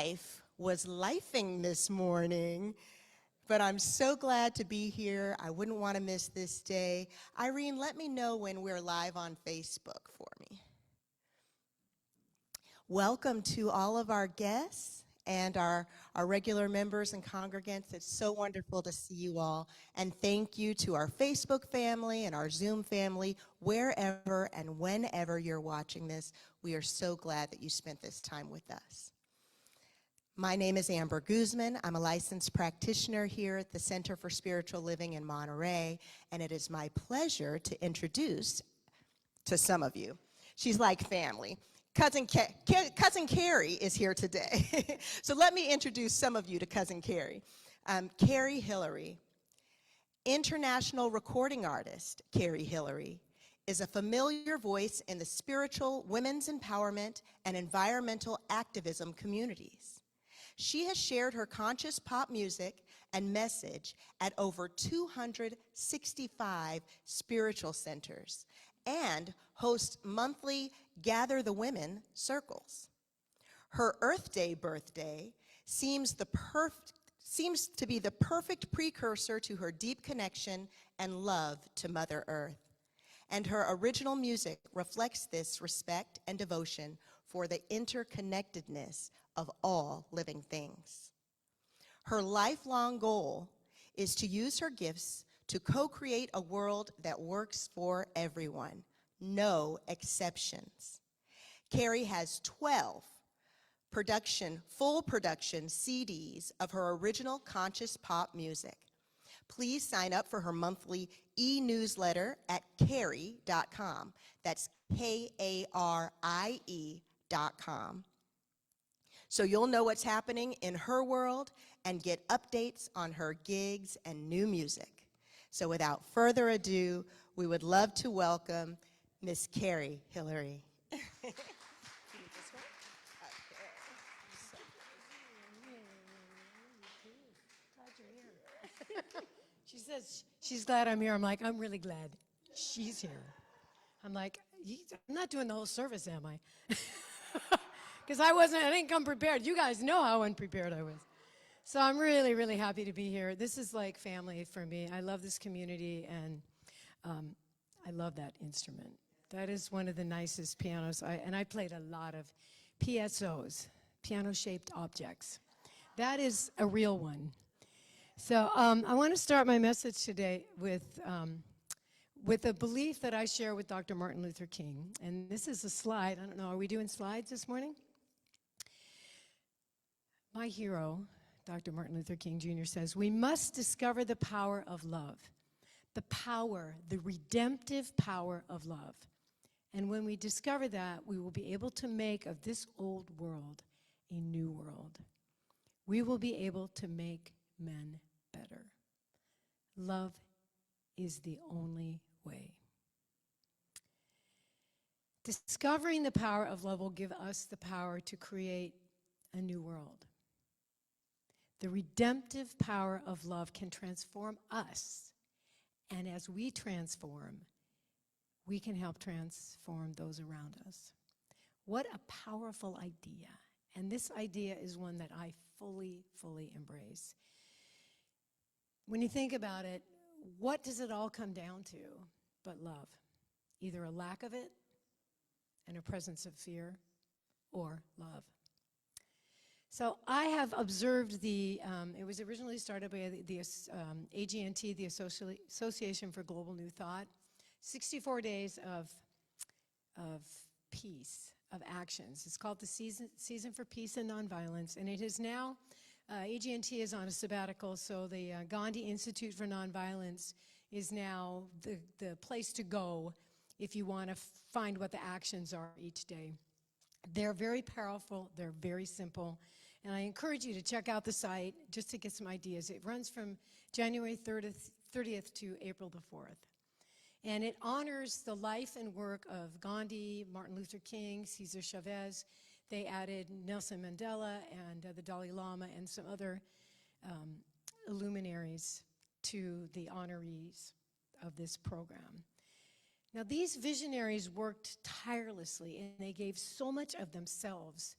life was lifing this morning, but I'm so glad to be here. I wouldn't want to miss this day. Irene, let me know when we're live on Facebook for me. Welcome to all of our guests and our regular members and congregants. It's so wonderful to see you all. And thank you to our Facebook family and our Zoom family, wherever and whenever you're watching this. We are so glad that you spent this time with us. My name is Amber Guzman. I'm a licensed practitioner here at the Center for Spiritual Living in Monterey, and it is my pleasure to introduce to some of you. She's like family. Cousin Karie is here today. So let me introduce some of you to Cousin Karie. Karie Hillery, international recording artist Karie Hillery, is a familiar voice in the spiritual, women's empowerment, and environmental activism communities. She has shared her conscious pop music and message at over 265 spiritual centers and hosts monthly Gather the Women circles. Her Earth Day birthday seems to be the perfect precursor to her deep connection and love to Mother Earth. And her original music reflects this respect and devotion for the interconnectedness of all living things. Her lifelong goal is to use her gifts to co-create a world that works for everyone, no exceptions. Karie has 12 full production CDs of her original conscious pop music. Please sign up for her monthly e-newsletter at karie.com. That's Karie.com. So you'll know what's happening in her world and get updates on her gigs and new music. So without further ado, we would love to welcome Miss Karie Hillery. She says she's glad I'm here. I'm like, I'm really glad she's here. I'm like, I'm not doing the whole service, am I? Because I didn't come prepared. You guys know how unprepared I was. So I'm really, really happy to be here. This is like family for me. I love this community, and I love that instrument. That is one of the nicest pianos. I played a lot of PSOs, piano-shaped objects. That is a real one. So I want to start my message today with a belief that I share with Dr. Martin Luther King. And this is a slide. I don't know, are we doing slides this morning? My hero, Dr. Martin Luther King Jr. says, we must discover the power of love. The power, the redemptive power of love. And when we discover that, we will be able to make of this old world a new world. We will be able to make men better. Love is the only way. Discovering the power of love will give us the power to create a new world. The redemptive power of love can transform us, and as we transform, we can help transform those around us. What a powerful idea. And this idea is one that I fully, fully embrace. When you think about it, what does it all come down to but love? Either a lack of it and a presence of fear, or love. So I have observed it was originally started by the AGNT, the Association for Global New Thought, 64 days of peace, of actions. It's called the Season for Peace and Nonviolence, and it is now, AGNT is on a sabbatical, so the Gandhi Institute for Nonviolence is now the place to go if you want to find what the actions are each day. They're very powerful, they're very simple, and I encourage you to check out the site just to get some ideas. It runs from January 30th to April the 4th. And it honors the life and work of Gandhi, Martin Luther King, Cesar Chavez. They added Nelson Mandela and the Dalai Lama and some other luminaries to the honorees of this program. Now, these visionaries worked tirelessly, and they gave so much of themselves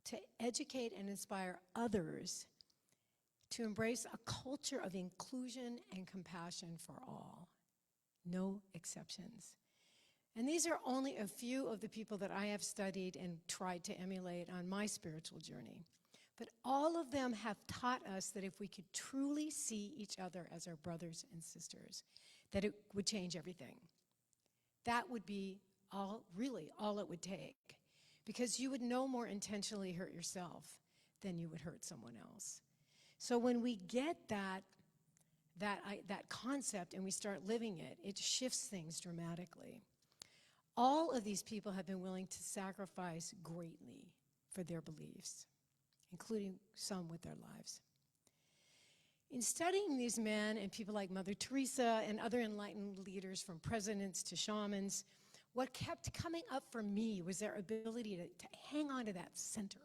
to educate and inspire others to embrace a culture of inclusion and compassion for all, no exceptions. And these are only a few of the people that I have studied and tried to emulate on my spiritual journey. But all of them have taught us that if we could truly see each other as our brothers and sisters, that it would change everything. That would be really all it would take. Because you would no more intentionally hurt yourself than you would hurt someone else. So when we get that concept and we start living it, it shifts things dramatically. All of these people have been willing to sacrifice greatly for their beliefs, including some with their lives. In studying these men and people like Mother Teresa and other enlightened leaders, from presidents to shamans, what kept coming up for me was their ability to hang on to that center.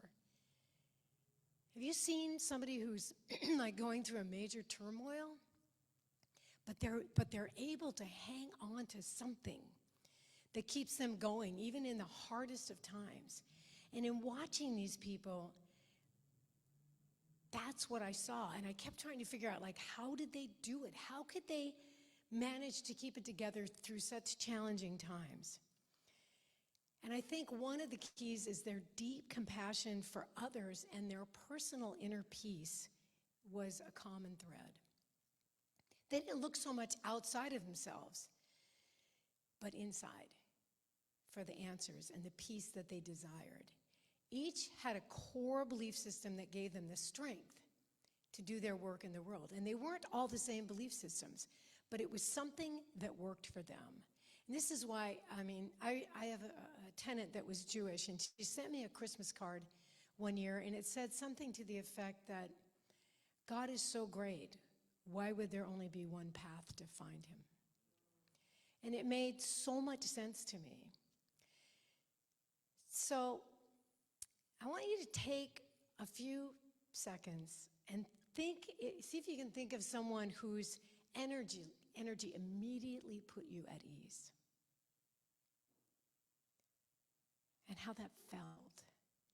Have you seen somebody who's like going through a major turmoil? But they're able to hang on to something that keeps them going, even in the hardest of times. And in watching these people, that's what I saw. And I kept trying to figure out, like, how did they do it? How could they manage to keep it together through such challenging times? And I think one of the keys is their deep compassion for others, and their personal inner peace was a common thread. They didn't look so much outside of themselves, but inside for the answers and the peace that they desired. Each had a core belief system that gave them the strength to do their work in the world. And they weren't all the same belief systems, but it was something that worked for them. And this is why, I have a tenant that was Jewish, and she sent me a Christmas card one year, and it said something to the effect that God is so great, why would there only be one path to find him? And it made so much sense to me. So I want you to take a few seconds and see if you can think of someone whose energy immediately put you at ease. And how that felt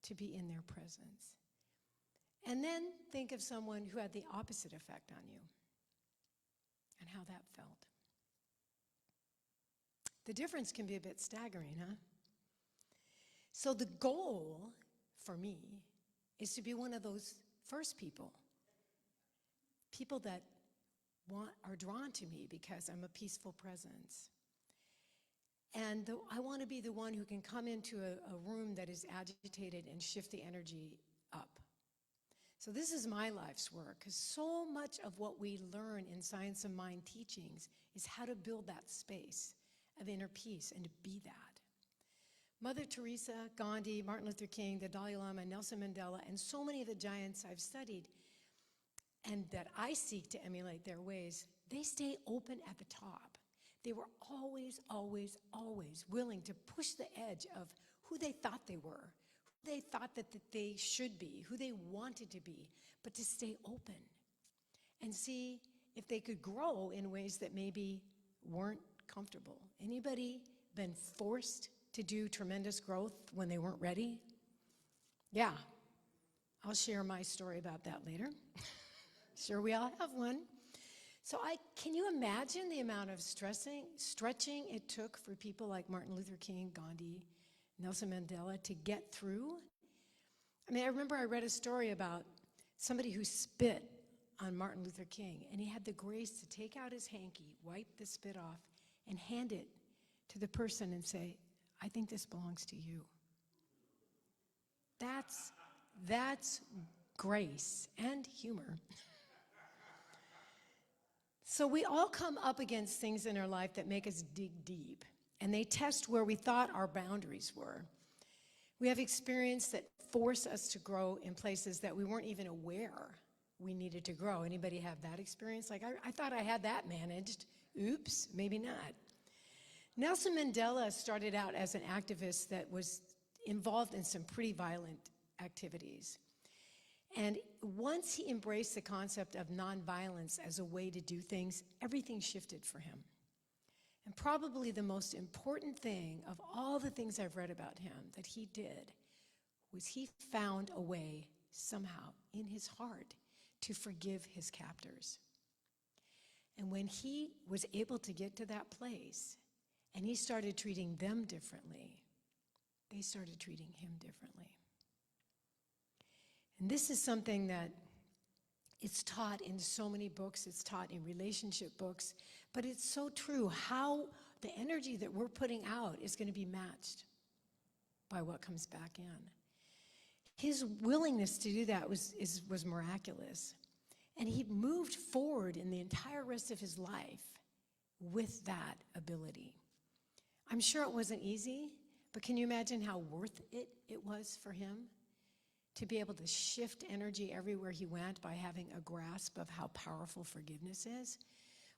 to be in their presence. And then think of someone who had the opposite effect on you and how that felt. The difference can be a bit staggering, huh? So the goal for me is to be one of those first people that are drawn to me because I'm a peaceful presence. And I want to be the one who can come into a room that is agitated and shift the energy up. So this is my life's work, because so much of what we learn in Science of Mind teachings is how to build that space of inner peace and to be that. Mother Teresa, Gandhi, Martin Luther King, the Dalai Lama, Nelson Mandela, and so many of the giants I've studied and that I seek to emulate their ways, they stay open at the top. They were always, always, always willing to push the edge of who they thought they were, who they thought that they should be, who they wanted to be, but to stay open and see if they could grow in ways that maybe weren't comfortable. Anybody been forced to do tremendous growth when they weren't ready? Yeah, I'll share my story about that later. Sure, we all have one. So can you imagine the amount of stretching it took for people like Martin Luther King, Gandhi, Nelson Mandela to get through? I remember I read a story about somebody who spit on Martin Luther King, and he had the grace to take out his hanky, wipe the spit off, and hand it to the person and say, I think this belongs to you. That's grace and humor. So we all come up against things in our life that make us dig deep, and they test where we thought our boundaries were. We have experience that force us to grow in places that we weren't even aware we needed to grow. Anybody have that experience? Like, I thought I had that managed. Oops, maybe not. Nelson Mandela started out as an activist that was involved in some pretty violent activities. And once he embraced the concept of nonviolence as a way to do things, everything shifted for him. And probably the most important thing of all the things I've read about him that he did was he found a way somehow in his heart to forgive his captors. And when he was able to get to that place and he started treating them differently, they started treating him differently. And this is something that it's taught in so many books, it's taught in relationship books, but it's so true how the energy that we're putting out is going to be matched by what comes back in. His willingness to do that was miraculous. And he moved forward in the entire rest of his life with that ability. I'm sure it wasn't easy, but can you imagine how worth it was for him to be able to shift energy everywhere he went by having a grasp of how powerful forgiveness is?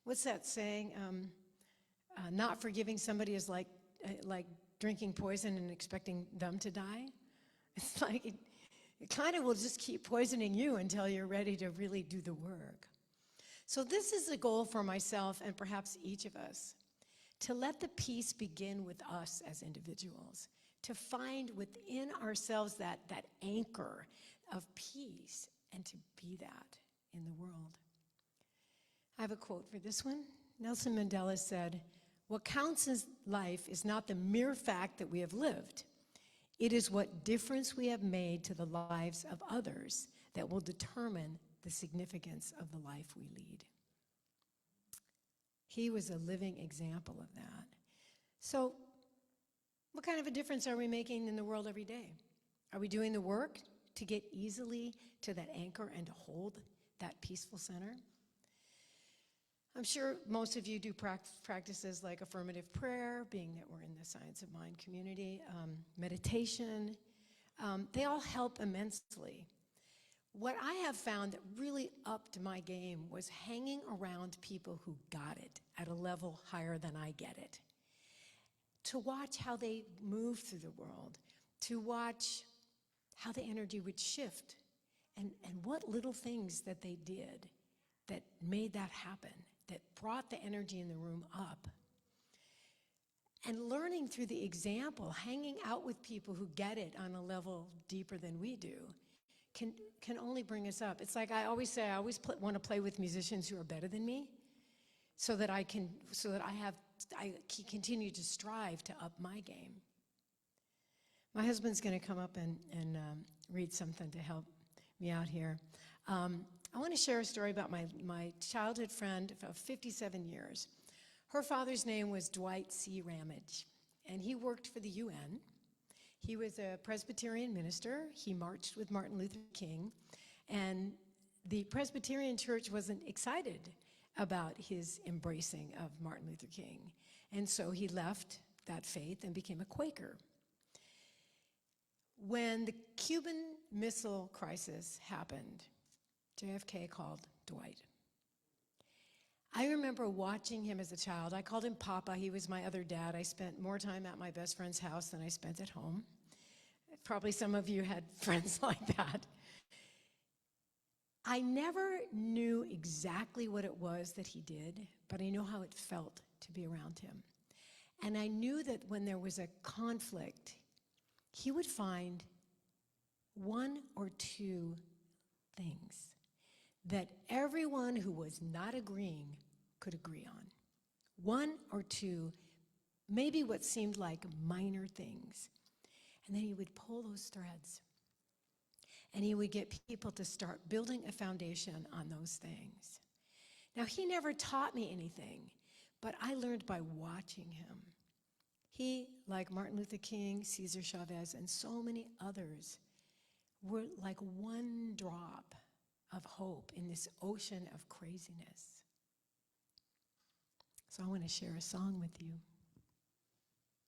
What's that saying? Not forgiving somebody is like drinking poison and expecting them to die. It's like it kind of will just keep poisoning you until you're ready to really do the work. So this is a goal for myself and perhaps each of us, to let the peace begin with us as individuals, to find within ourselves that anchor of peace and to be that in the world. I have a quote for this one. Nelson Mandela said, "What counts in life is not the mere fact that we have lived. It is what difference we have made to the lives of others that will determine the significance of the life we lead." He was a living example of that. So, what kind of a difference are we making in the world every day? Are we doing the work to get easily to that anchor and to hold that peaceful center? I'm sure most of you do practices like affirmative prayer, being that we're in the Science of Mind community, meditation. They all help immensely. What I have found that really upped my game was hanging around people who got it at a level higher than I get it. To watch how they move through the world, to watch how the energy would shift, and what little things that they did that made that happen, that brought the energy in the room up. And learning through the example, hanging out with people who get it on a level deeper than we do, can only bring us up. It's like I always say, I always want to play with musicians who are better than me, so that I can continue to strive to up my game. My husband's going to come up and read something to help me out here. I want to share a story about my childhood friend of 57 years. Her father's name was Dwight C. Ramage, and he worked for the UN. He was a Presbyterian minister. He marched with Martin Luther King, and the Presbyterian Church wasn't excited about his embracing of Martin Luther King, and so he left that faith and became a Quaker. When the Cuban Missile Crisis happened, JFK called Dwight. I remember watching him as a child. I called him Papa. He was my other dad. I spent more time at my best friend's house than I spent at home. Probably some of you had friends like that. I never knew exactly what it was that he did, but I know how it felt to be around him. And I knew that when there was a conflict, he would find one or two things that everyone who was not agreeing could agree on. One or two, maybe what seemed like minor things. And then he would pull those threads. And he would get people to start building a foundation on those things. Now, he never taught me anything, but I learned by watching him. He, like Martin Luther King, Cesar Chavez, and so many others, were like one drop of hope in this ocean of craziness. So I want to share a song with you.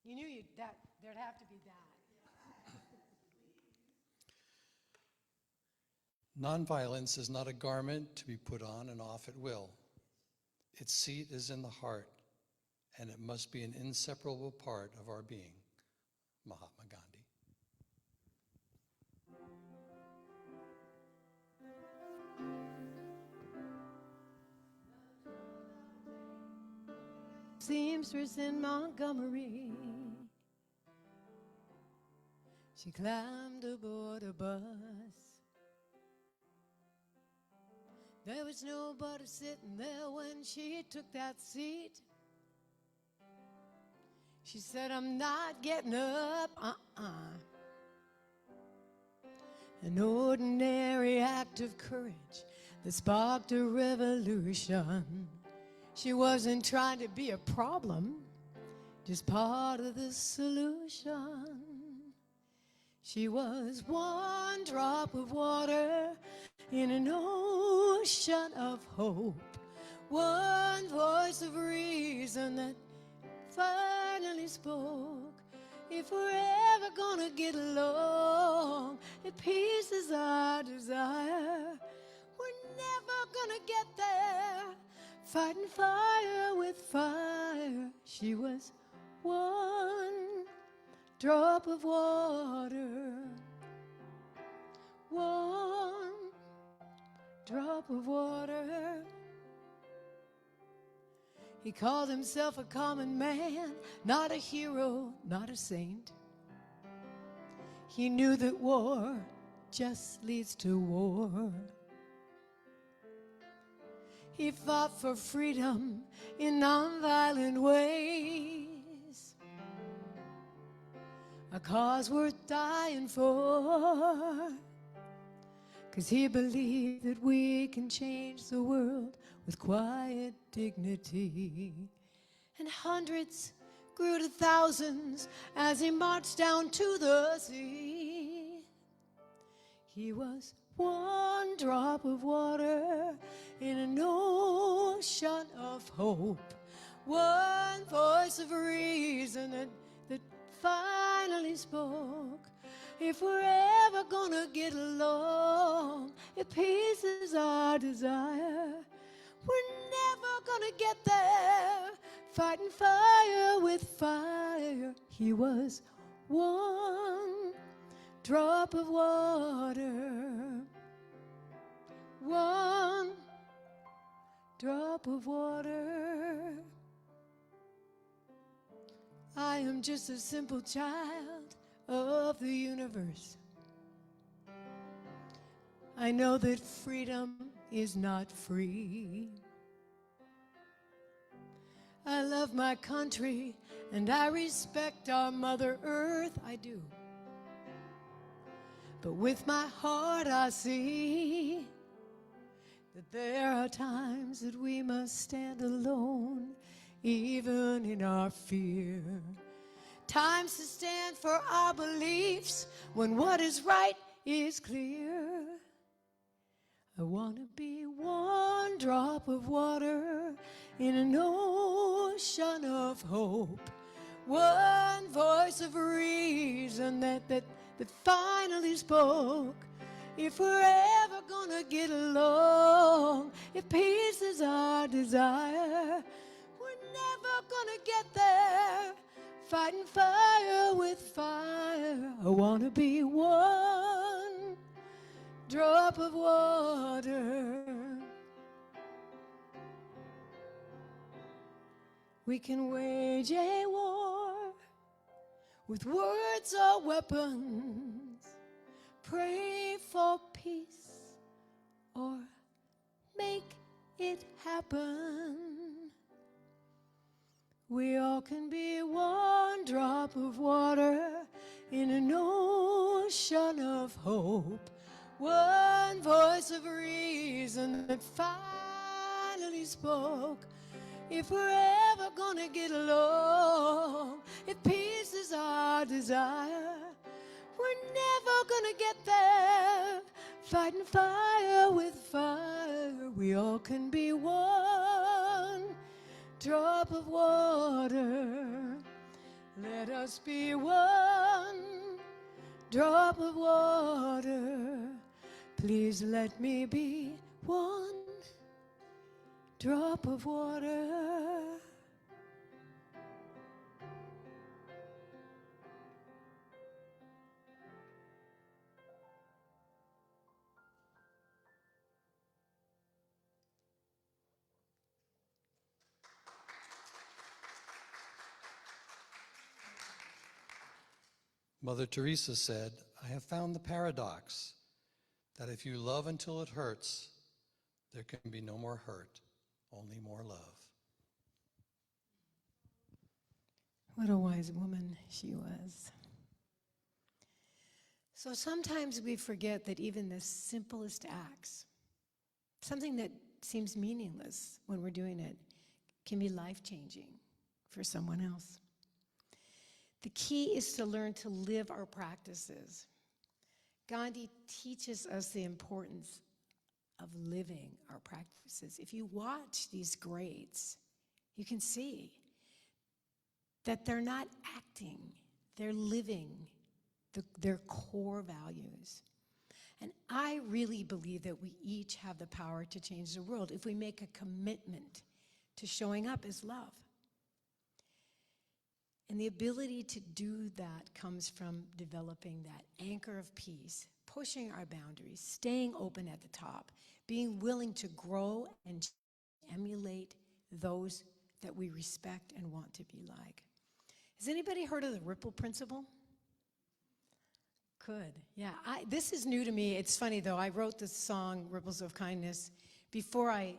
You knew there'd have to be that. Nonviolence is not a garment to be put on and off at will. Its seat is in the heart, and it must be an inseparable part of our being. Mahatma Gandhi. Seamstress in Montgomery, she climbed time to board a bus. There was nobody sitting there when she took that seat. She said, I'm not getting up, An ordinary act of courage that sparked a revolution. She wasn't trying to be a problem, just part of the solution. She was one drop of water in an ocean of hope, one voice of reason that finally spoke. If we're ever gonna get along, if peace is our desire, we're never gonna get there. Fighting fire with fire. She was one drop of water, one drop of water. He called himself a common man, not a hero, not a saint. He knew that war just leads to war. He fought for freedom in nonviolent ways, a cause worth dying for, 'cause he believed that we can change the world with quiet dignity. And hundreds grew to thousands as he marched down to the sea. He was one drop of water in an ocean of hope, one voice of reason that finally spoke. If we're ever gonna get along, if peace is our desire, we're never gonna get there. Fighting fire with fire. He was one drop of water, one drop of water. I am just a simple child of the universe. I know that freedom is not free. I love my country and I respect our Mother Earth, I do. But with my heart I see that there are times that we must stand alone, even in our fear. Times to stand for our beliefs when what is right is clear. I want to be one drop of water in an ocean of hope, one voice of reason that finally spoke. If we're ever gonna get along, if peace is our desire, we're never gonna get there. Fighting fire with fire. I want to be one drop of water. We can wage a war with words or weapons, pray for peace or make it happen. We all can be one drop of water in an ocean of hope, one voice of reason that finally spoke. If we're ever gonna get along, if peace is our desire, we're never gonna get there. Fighting fire with fire, we all can be one drop of water. Let us be one drop of water. Please let me be one drop of water. Mother Teresa said, I have found the paradox that if you love until it hurts, there can be no more hurt, only more love. What a wise woman she was. So sometimes we forget that even the simplest acts, something that seems meaningless when we're doing it, can be life-changing for someone else. The key is to learn to live our practices. Gandhi teaches us the importance of living our practices. If you watch these greats, you can see that they're not acting, they're living their core values. And I really believe that we each have the power to change the world if we make a commitment to showing up as love. And the ability to do that comes from developing that anchor of peace, pushing our boundaries, staying open at the top, being willing to grow and emulate those that we respect and want to be like. Has anybody heard of the ripple principle? Good. Yeah, this is new to me. It's funny, though. I wrote this song, Ripples of Kindness, before I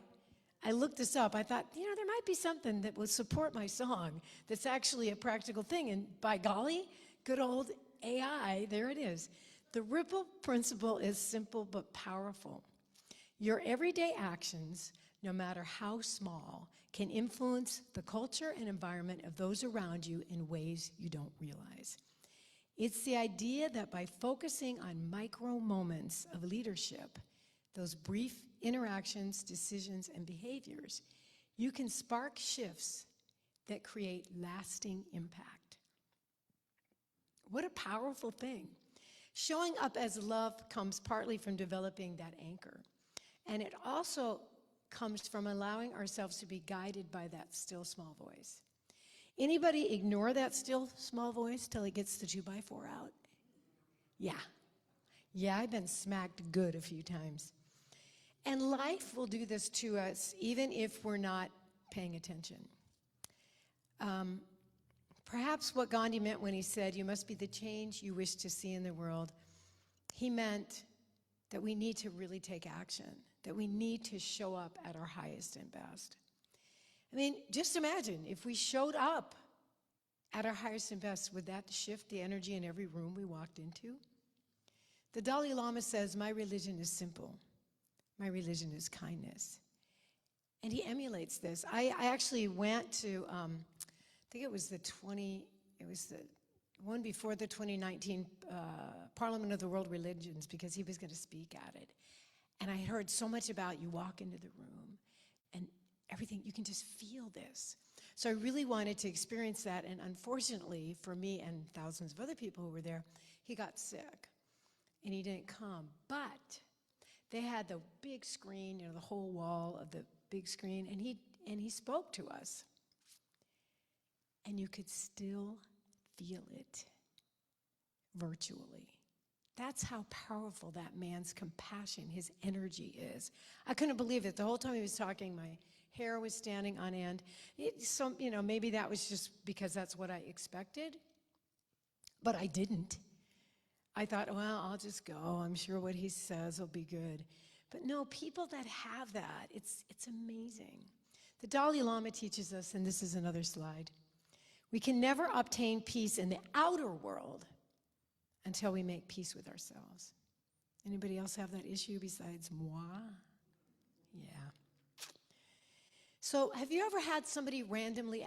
looked this up. I thought, there might be something that would support my song that's actually a practical thing. And by golly, good old AI, there it is. The ripple principle is simple but powerful. Your everyday actions, no matter how small, can influence the culture and environment of those around you in ways you don't realize. It's the idea that by focusing on micro moments of leadership, those brief interactions, decisions, and behaviors, you can spark shifts that create lasting impact. What a powerful thing. Showing up as love comes partly from developing that anchor. And it also comes from allowing ourselves to be guided by that still small voice. Anybody ignore that still small voice till it gets the 2x4 out? Yeah, I've been smacked good a few times. And life will do this to us even if we're not paying attention. Perhaps what Gandhi meant when he said, "You must be the change you wish to see in the world," he meant that we need to really take action, that we need to show up at our highest and best. I mean, just imagine if we showed up at our highest and best, would that shift the energy in every room we walked into? The Dalai Lama says, "My religion is simple. My religion is kindness." And he emulates this. I actually went to, I think it was the one before the 2019 Parliament of the World Religions, because he was going to speak at it. And I heard so much about you walk into the room and everything, you can just feel this. So I really wanted to experience that, and unfortunately for me and thousands of other people who were there, he got sick and he didn't come. But they had the big screen, the whole wall of the big screen, and he spoke to us. And you could still feel it virtually. That's how powerful that man's compassion, his energy is. I couldn't believe it. The whole time he was talking, my hair was standing on end. Maybe that was just because that's what I expected, but I didn't. I thought, well, I'll just go. I'm sure what he says will be good. But no, people that have that, it's amazing. The Dalai Lama teaches us, and this is another slide, we can never obtain peace in the outer world until we make peace with ourselves. Anybody else have that issue besides moi? Yeah. So have you ever had somebody randomly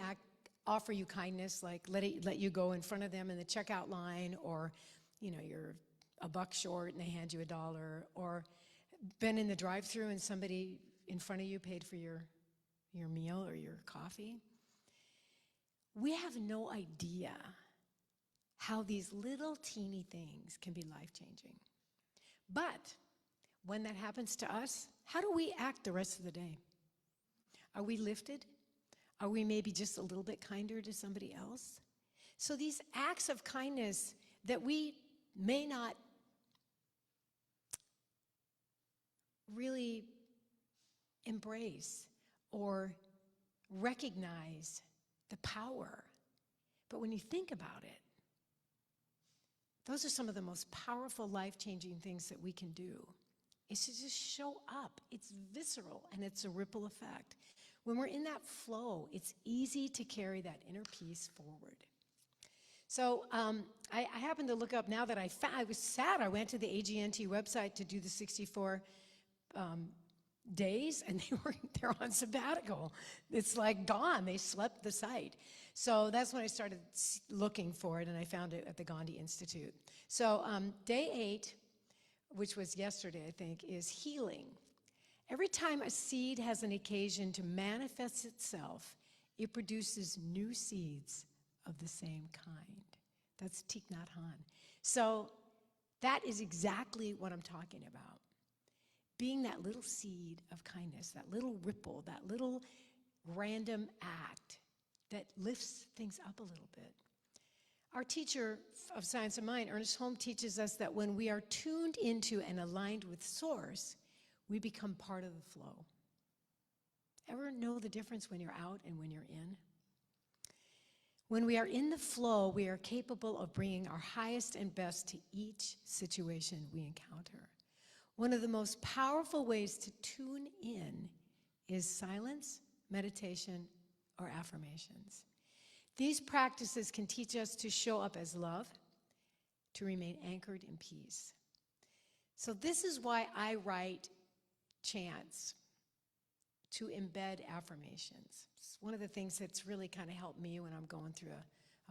offer you kindness, like let you go in front of them in the checkout line, or you're a buck short and they hand you $1, or been in the drive-thru and somebody in front of you paid for your meal or your coffee? We have no idea how these little teeny things can be life-changing. But when that happens to us, how do we act the rest of the day? Are we lifted? Are we maybe just a little bit kinder to somebody else? So these acts of kindness that we may not really embrace or recognize the power, but when you think about it, Those are some of the most powerful, life-changing things that we can do, is to just show up. It's visceral, and it's a ripple effect. When we're in that flow, it's easy to carry that inner peace forward. So I happened to look up now that I was sad. I went to the AGNT website to do the 64 days, and they're on sabbatical. It's like gone. They slept the site. So that's when I started looking for it, and I found it at the Gandhi Institute. So day 8, which was yesterday, I think, is healing. Every time a seed has an occasion to manifest itself, it produces new seeds of the same kind. That's Thich Nhat Hanh. So that is exactly what I'm talking about. Being that little seed of kindness, that little ripple, that little random act that lifts things up a little bit. Our teacher of Science of Mind, Ernest Holmes, teaches us that when we are tuned into and aligned with Source, we become part of the flow. Ever know the difference when you're out and when you're in? When we are in the flow, we are capable of bringing our highest and best to each situation we encounter. One of the most powerful ways to tune in is silence, meditation, or affirmations. These practices can teach us to show up as love, to remain anchored in peace. So this is why I write chants to embed affirmations. It's one of the things that's really kind of helped me when I'm going through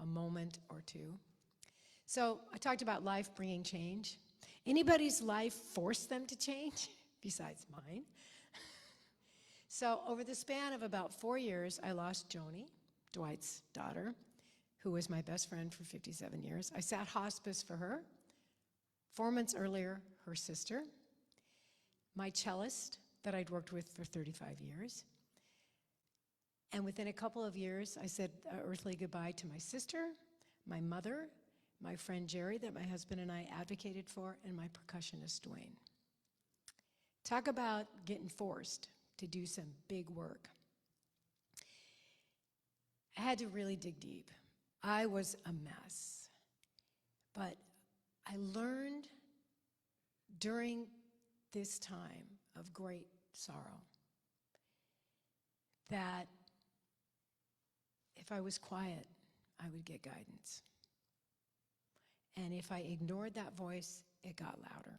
a moment or two. So I talked about life bringing change. Anybody's life forced them to change besides mine? So over the span of about 4 years, I lost Joni, Dwight's daughter, who was my best friend for 57 years. I sat hospice for her. 4 months earlier, her sister, my cellist that I'd worked with for 35 years. And within a couple of years, I said earthly goodbye to my sister, my mother, my friend Jerry that my husband and I advocated for, and my percussionist, Dwayne. Talk about getting forced to do some big work. I had to really dig deep. I was a mess. But I learned during this time of great sorrow that if I was quiet, I would get guidance. And if I ignored that voice, it got louder.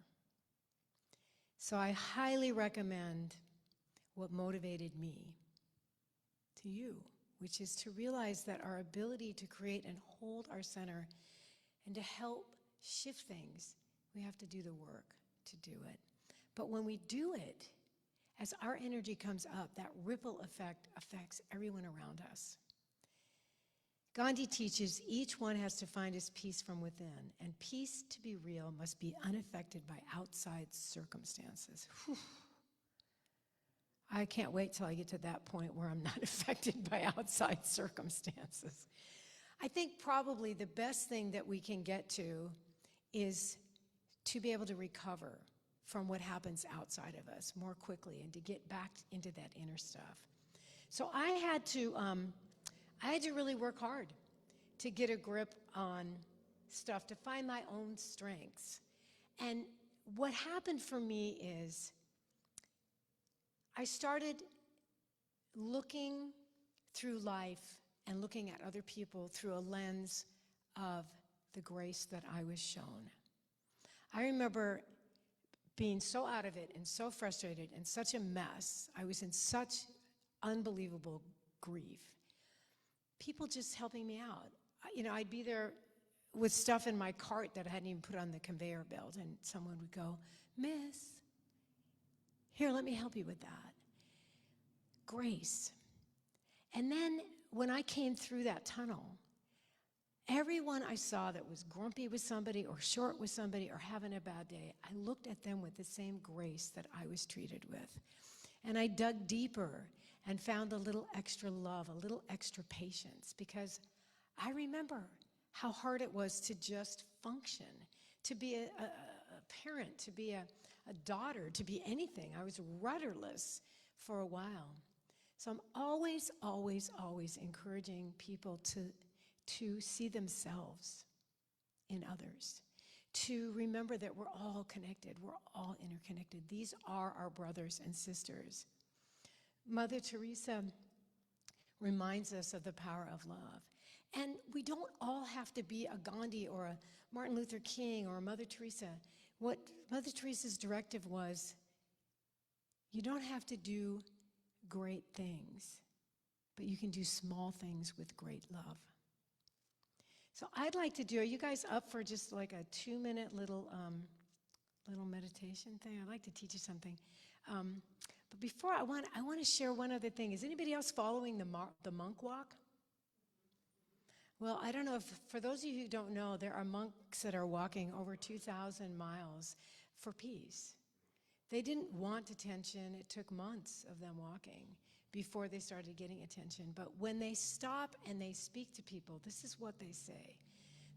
So I highly recommend what motivated me to you, which is to realize that our ability to create and hold our center and to help shift things, we have to do the work to do it. But when we do it, as our energy comes up, that ripple effect affects everyone around us. Gandhi teaches each one has to find his peace from within, and peace, to be real, must be unaffected by outside circumstances. Whew. I can't wait till I get to that point where I'm not affected by outside circumstances. I think probably the best thing that we can get to is to be able to recover from what happens outside of us more quickly and to get back into that inner stuff. So I had to really work hard to get a grip on stuff, to find my own strengths. And what happened for me is I started looking through life and looking at other people through a lens of the grace that I was shown. I remember being so out of it and so frustrated and such a mess. I was in such unbelievable grief. People just helping me out. You know, I'd be there with stuff in my cart that I hadn't even put on the conveyor belt, and someone would go, "Miss, here, let me help you with that." Grace. And then when I came through that tunnel, everyone I saw that was grumpy with somebody or short with somebody or having a bad day, I looked at them with the same grace that I was treated with. And I dug deeper and found a little extra love, a little extra patience, because I remember how hard it was to just function, to be a parent, to be a daughter, to be anything. I was rudderless for a while. So I'm always, always, always encouraging people to see themselves in others. to remember that we're all connected, we're all interconnected. These are our brothers and sisters. Mother Teresa reminds us of the power of love. And we don't all have to be a Gandhi or a Martin Luther King or a Mother Teresa. What Mother Teresa's directive was, you don't have to do great things, but you can do small things with great love. So I'd like to do, are you guys up for just like a 2-minute little meditation thing? I'd like to teach you something. But before I want to share one other thing. Is anybody else following the monk walk? Well, I don't know if, for those of you who don't know, there are monks that are walking over 2,000 miles for peace. They didn't want attention. It took months of them walking before they started getting attention. But when they stop and they speak to people, this is what they say.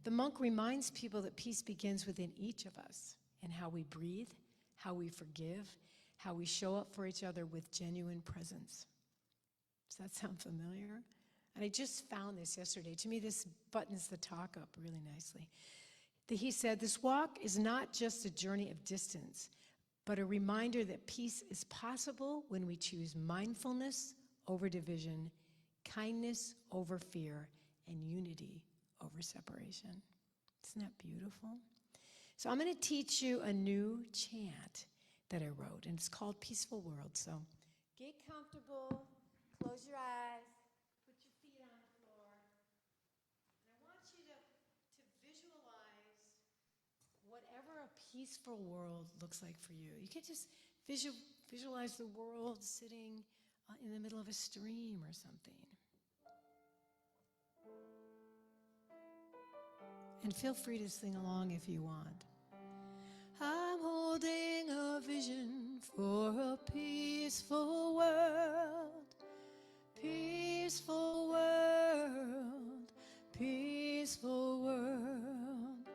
The monk reminds people that peace begins within each of us, and how we breathe, how we forgive, how we show up for each other with genuine presence. Does that sound familiar? And I just found this yesterday. To me, this buttons the talk up really nicely. He said, this walk is not just a journey of distance, but a reminder that peace is possible when we choose mindfulness over division, kindness over fear, and unity over separation. Isn't that beautiful? So I'm going to teach you a new chant that I wrote, and it's called Peaceful World. So get comfortable, close your eyes, put your feet on the floor, and I want you to visualize whatever a peaceful world looks like for you. You can just visualize the world sitting in the middle of a stream or something. And feel free to sing along if you want. I'm holding a vision for a peaceful world, peaceful world, peaceful world.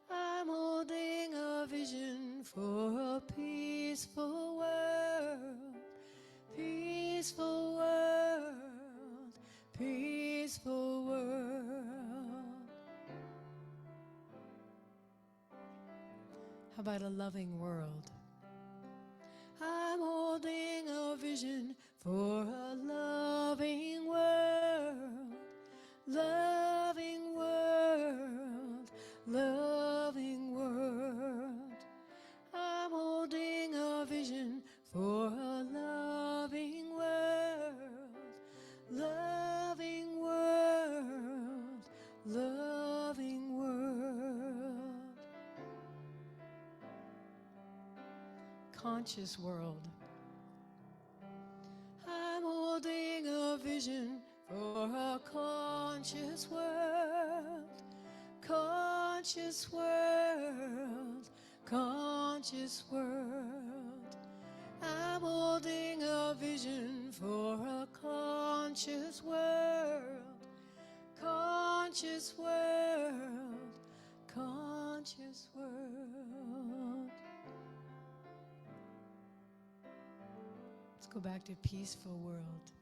I'm holding a vision for a peaceful world, peaceful world, peaceful world. How about a loving world? I'm holding a vision for a loving world, loving world, loving world. I'm holding a vision for a loving world, loving world, loving world. Conscious world. I'm holding a vision for a conscious world, conscious world, conscious world. I'm holding a vision for a conscious world, conscious world, conscious world. Let's go back to peaceful world.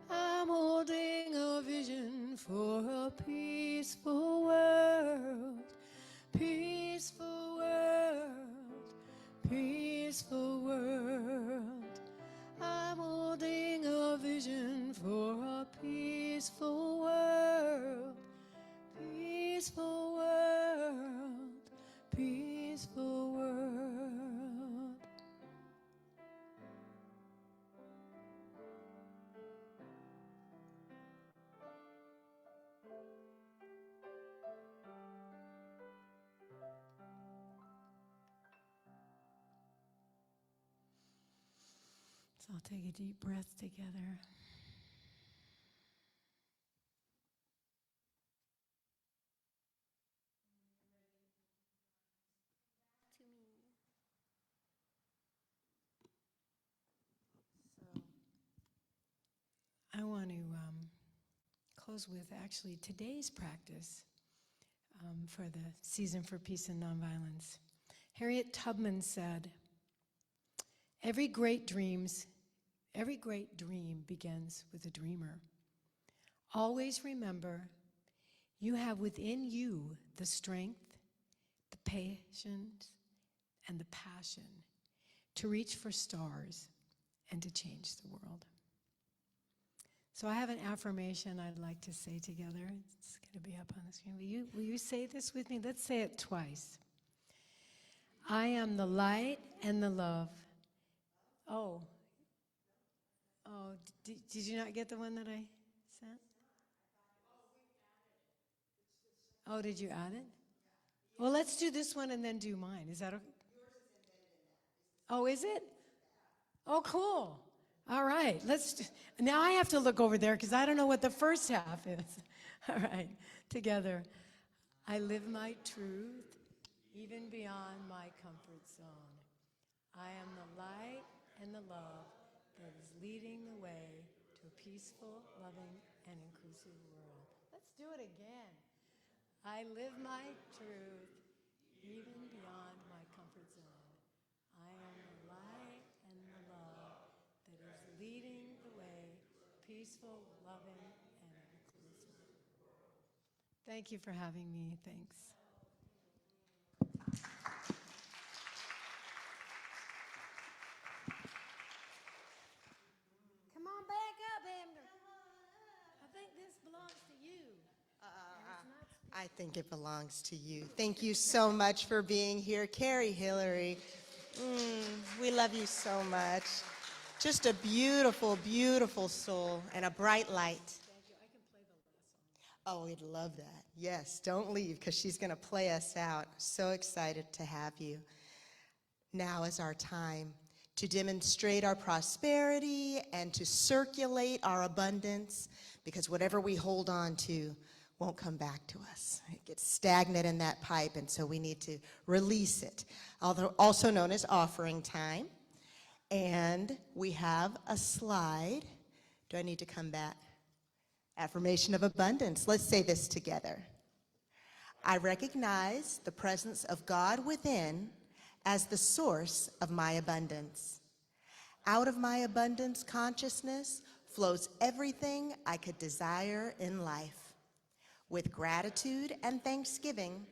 I'm holding a vision for a peaceful world, peaceful world, peaceful world. I'm holding a vision for a peaceful world, peaceful world, peaceful world. So I'll take a deep breath together. I want to close with actually today's practice for the season for peace and nonviolence. Harriet Tubman said, every great dream begins with a dreamer. Always remember, you have within you the strength, the patience, and the passion to reach for stars and to change the world. So I have an affirmation I'd like to say together. It's going to be up on the screen. Will you say this with me? Let's say it twice. I am the light and the love. Oh, did you not get the one that I sent? Oh, did you add it? Well, let's do this one and then do mine. Is that okay? Oh, is it? Oh, cool. All right. Now I have to look over there because I don't know what the first half is. All right. Together. I live my truth even beyond my comfort zone. I am the light and the love that is leading the way to a peaceful, loving, and inclusive world. Let's do it again. I live my truth even beyond my comfort zone. I am the light and the love that is leading the way, peaceful, loving, and inclusive. Thank you for having me. Thanks. Come on back up, Amber. I think this belongs to you. I think it belongs to you. Thank you so much for being here. Karie Hillery, we love you so much. Just a beautiful, beautiful soul and a bright light. Thank you. I can play the last song. Oh, we'd love that. Yes, don't leave because she's going to play us out. So excited to have you. Now is our time to demonstrate our prosperity and to circulate our abundance, because whatever we hold on to won't come back to us. It gets stagnant in that pipe, and so we need to release it, also known as offering time. And we have a slide. Do I need to come back? Affirmation of abundance. Let's say this together. I recognize the presence of God within as the source of my abundance. Out of my abundance consciousness flows everything I could desire in life. With gratitude and thanksgiving,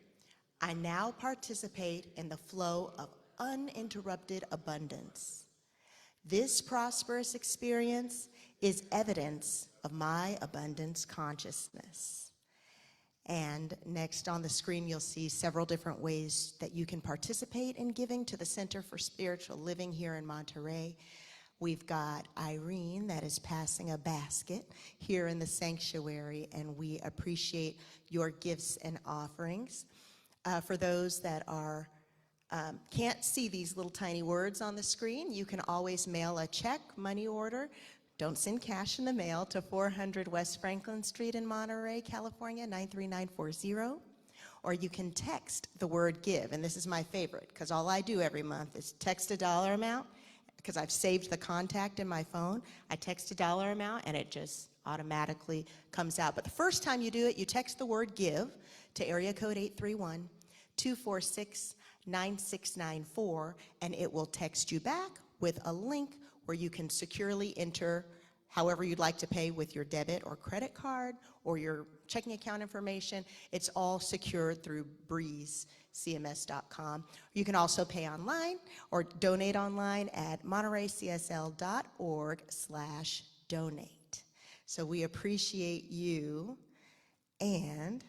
I now participate in the flow of uninterrupted abundance. This prosperous experience is evidence of my abundance consciousness. And next on the screen, you'll see several different ways that you can participate in giving to the Center for Spiritual Living here in Monterey. We've got Irene that is passing a basket here in the sanctuary, and we appreciate your gifts and offerings. For those that are can't see these little tiny words on the screen, you can always mail a check, money order. Don't send cash in the mail to 400 West Franklin Street in Monterey, California, 93940. Or you can text the word give, and this is my favorite because all I do every month is text a dollar amount, because I've saved the contact in my phone. I text a dollar amount and it just automatically comes out. But the first time you do it, you text the word give to area code 831-246-9694, and it will text you back with a link where you can securely enter however you'd like to pay with your debit or credit card or your checking account information. It's all secured through breezecms.com. You can also pay online or donate online at montereycsl.org/donate. So we appreciate you. And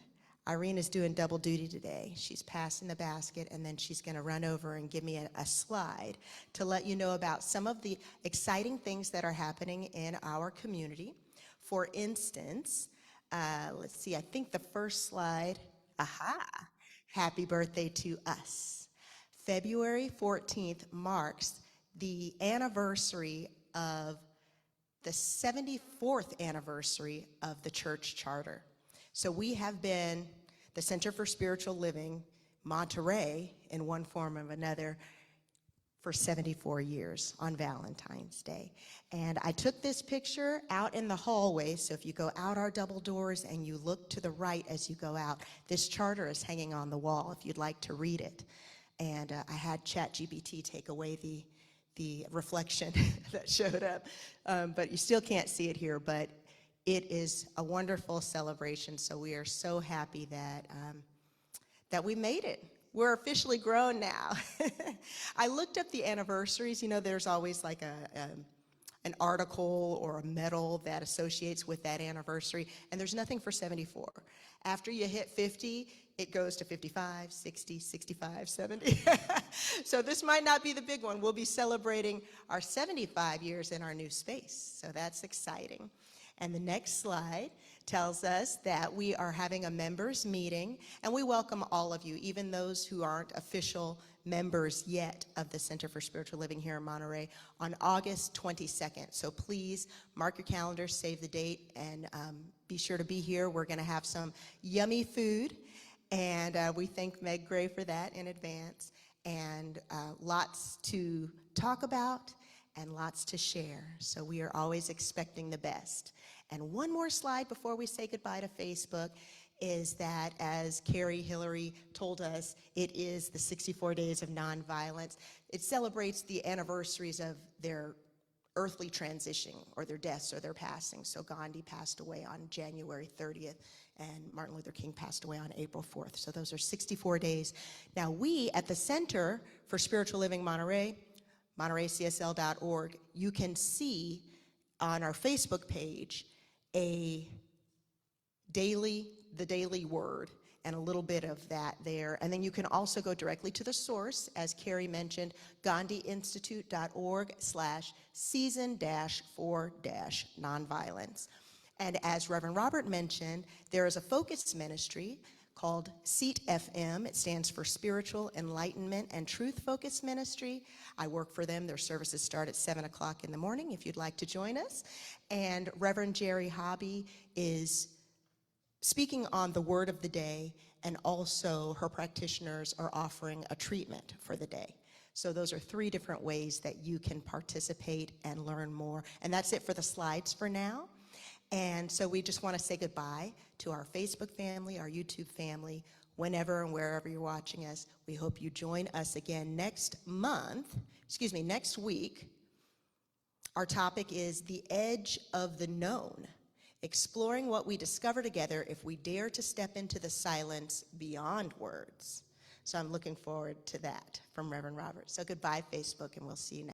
Irene is doing double duty today. She's passing the basket, and then she's going to run over and give me a slide to let you know about some of the exciting things that are happening in our community. For instance, let's see, I think the first slide, happy birthday to us. February 14th marks the anniversary of the 74th anniversary of the church charter. So we have been the Center for Spiritual Living, Monterey, in one form or another, for 74 years on Valentine's Day. And I took this picture out in the hallway, so if you go out our double doors and you look to the right as you go out, this charter is hanging on the wall if you'd like to read it. And I had ChatGPT take away the reflection that showed up, but you still can't see it here, but it is a wonderful celebration, so we are so happy that that we made it we're officially grown now. I looked up the anniversaries. You know, there's always like an article or a medal that associates with that anniversary, and there's nothing for 74. After you hit 50, it goes to 55, 60, 65, 70. So this might not be the big one. We'll be celebrating our 75 years in our new space, so that's exciting. And the next slide tells us that we are having a members meeting, and we welcome all of you, even those who aren't official members yet of the Center for Spiritual Living here in Monterey, on August 22nd. So please mark your calendars, save the date, and be sure to be here. We're going to have some yummy food, and we thank Meg Gray for that in advance, and lots to talk about and lots to share. So we are always expecting the best. And one more slide before we say goodbye to Facebook is that, as Karie Hillery told us, it is the 64 Days of Nonviolence. It celebrates the anniversaries of their earthly transition, or their deaths, or their passing. So Gandhi passed away on January 30th, and Martin Luther King passed away on April 4th. So those are 64 days. Now we at the Center for Spiritual Living Monterey, montereycsl.org, you can see on our Facebook page the daily word and a little bit of that there. And then you can also go directly to the source, as Karie mentioned, gandhiinstitute.org/season-4-nonviolence. And as Reverend Robert mentioned, there is a focus ministry called SEAT FM. It stands for Spiritual Enlightenment and Truth Focus Ministry. I work for them. Their services start at 7 o'clock in the morning if you'd like to join us. And Reverend Jerry Hobby is speaking on the word of the day, and also her practitioners are offering a treatment for the day. So those are 3 different ways that you can participate and learn more. And that's it for the slides for now. And so we just want to say goodbye to our Facebook family, our YouTube family, whenever and wherever you're watching us. We hope you join us again next week. Our topic is The Edge of the Known, exploring what we discover together if we dare to step into the silence beyond words. So I'm looking forward to that from Reverend Robert. So goodbye, Facebook, and we'll see you next.